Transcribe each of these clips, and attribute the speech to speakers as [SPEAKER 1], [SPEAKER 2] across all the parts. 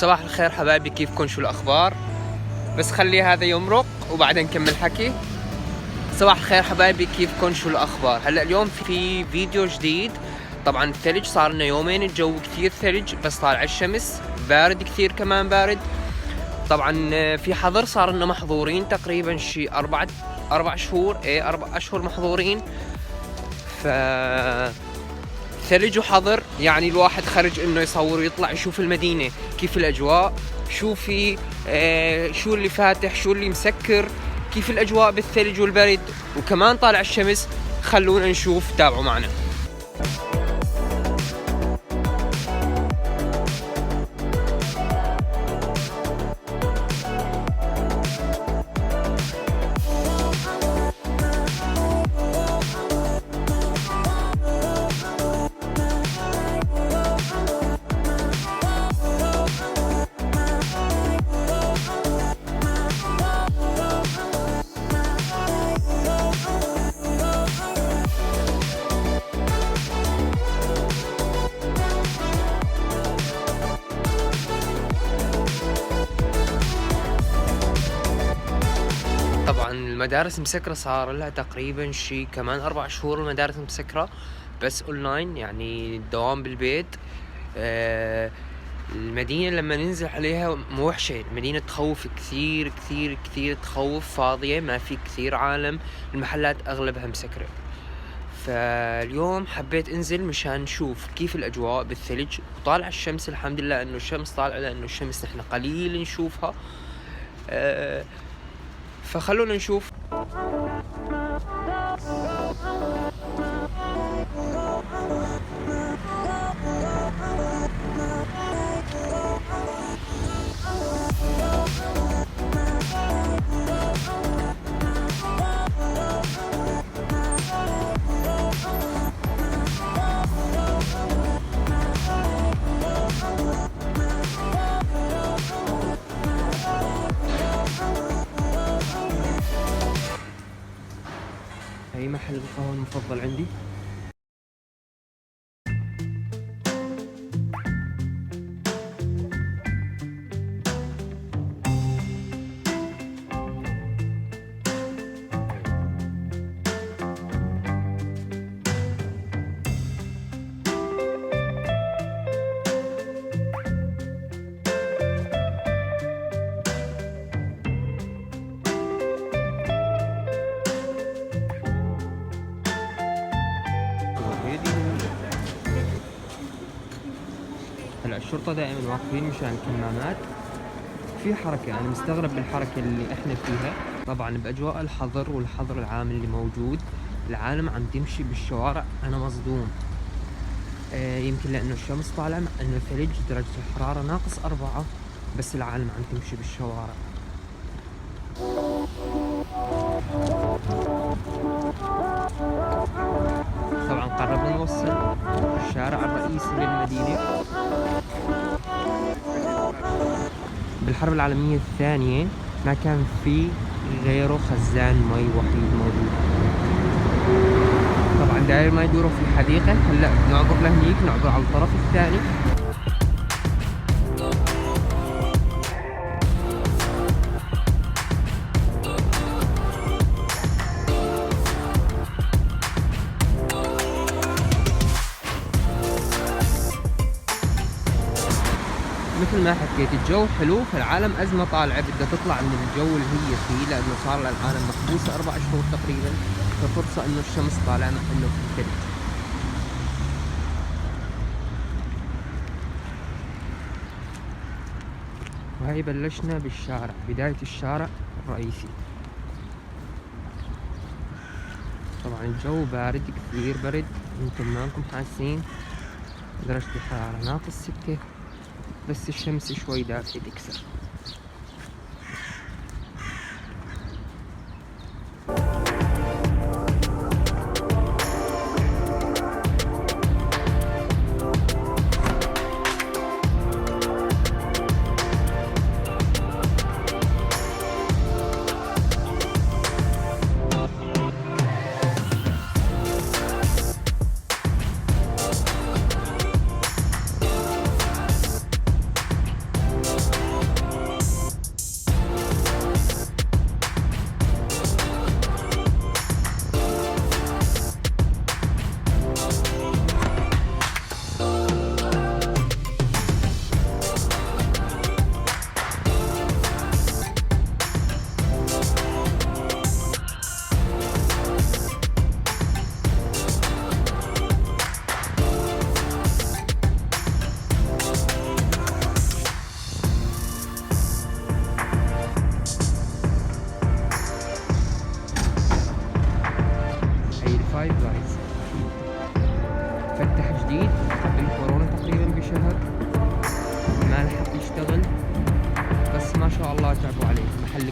[SPEAKER 1] صباح الخير حبايبي، كيفكن؟ شو الأخبار؟ بس خلي هذا يمرق وبعدين نكمل حكي. صباح الخير حبايبي، كيفكن؟ شو الأخبار؟ هلأ اليوم في فيديو جديد. طبعا الثلج صار لنا يومين، الجو كثير ثلج بس طالع الشمس، بارد كثير كمان بارد. طبعا في حظر صار لنا محظورين تقريبا شي أربع شهور، 4 أشهر محظورين. ف ثلج وحظر، يعني الواحد خرج انه يصور ويطلع يشوف المدينة كيف الاجواء، شو في شو اللي فاتح، شو اللي مسكر، كيف الاجواء بالثلج والبرد، وكمان طالع الشمس. خلونا نشوف، تابعوا معنا. طبعا المدارس مسكرة، صار لها تقريبا شي كمان 4 شهور المدارس مسكرة، بس اونلاين، يعني الدوام بالبيت. المدينة لما ننزل عليها موحشة، المدينة تخوف كثير كثير كثير، تخوف، فاضية، ما في كثير عالم، المحلات اغلبها مسكرة. فاليوم حبيت انزل مشان نشوف كيف الاجواء بالثلج. طالع الشمس، الحمد لله انه الشمس طالعة، لانه الشمس نحن قليل نشوفها. فخلونا نشوف. هي محل القهوة المفضل عندي. هلا الشرطة دائما واقفين مشان الكمامات. في حركة، أنا مستغرب بالحركة اللي إحنا فيها. طبعا بأجواء الحظر والحظر العام اللي موجود، العالم عم تمشي بالشوارع، أنا مصدوم. يمكن لأنه الشمس طالعة، مع إنه ثلج درجة الحرارة -4، بس العالم عم تمشي بالشوارع. طبعا قربنا نوصل الشارع الرئيسي للمدينة. بالحرب العالمية الثانية ما كان في غيره خزان مي وحيد موجود. طبعا داير ما يدوروا في الحديقة. هلا نعبر لهنيك، نعبر على الطرف الثاني. مثل ما حكيت، الجو حلو، فالعالم أزمة طالعة بدها تطلع من الجو اللي هي فيه، لأنه صار للعالم محبوسة 4 شهور تقريبا، ففرصة إنه الشمس طالعة مع إنه في ثلج. وهي بلشنا بالشارع، بداية الشارع الرئيسي. طبعا الجو بارد كثير برد، انتم ما انكم حاسين، درجة الحرارة -6، بس الشمس شوي دافية تكسر.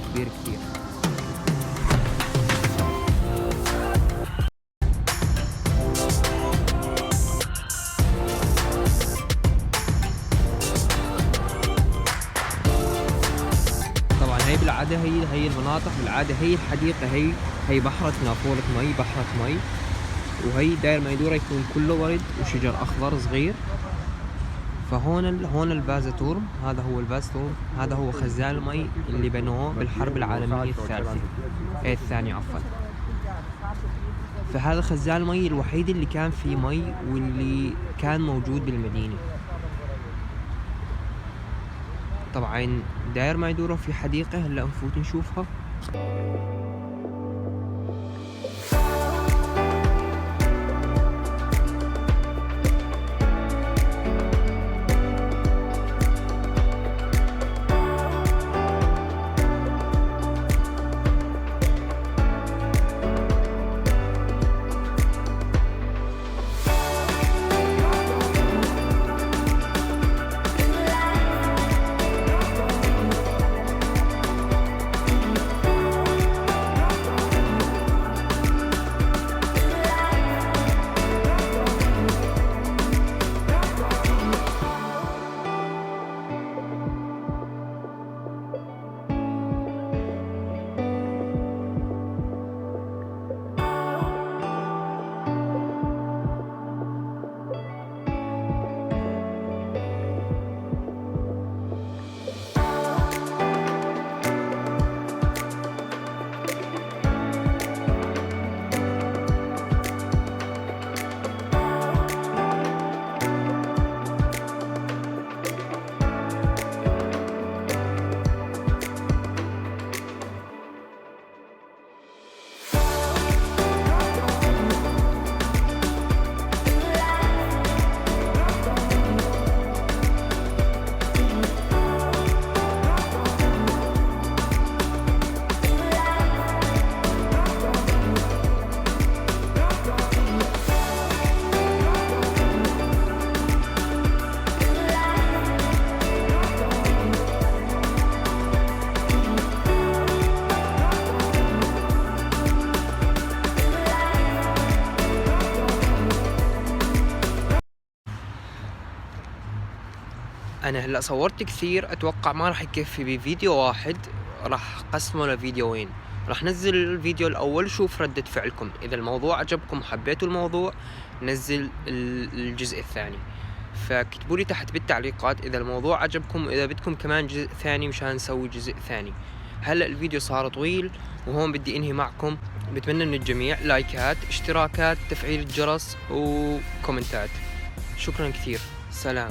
[SPEAKER 1] كبير كتير. طبعا هي بالعادة هي المناطق بالعادة، هي الحديقة، هي بحرة نافورة مي، بحرة مي، وهي داير ما يدور يكون كله ورد وشجر أخضر صغير. فهون البازاتورم، هذا هو البازاتورم، هذا هو خزان المي اللي بنوه بالحرب العالمية الثانية عفوا. فهذا خزان المي الوحيد اللي كان فيه مي واللي كان موجود بالمدينة. طبعا داير ما يدوره في حديقة، هلا نفوت نشوفها. انا هلا صورت كثير، اتوقع ما راح يكفي بفيديو واحد، راح قسمه لفيديوين. راح نزل الفيديو الاول شوف ردة فعلكم، اذا الموضوع عجبكم وحبيتوا الموضوع نزل الجزء الثاني. فكتبوا لي تحت بالتعليقات اذا الموضوع عجبكم، واذا بدكم كمان جزء ثاني مشان نسوي جزء ثاني. هلا الفيديو صار طويل وهون بدي انهي معكم. بتمنى من الجميع لايكات، اشتراكات، تفعيل الجرس وكومنتات. شكرا كثير، سلام.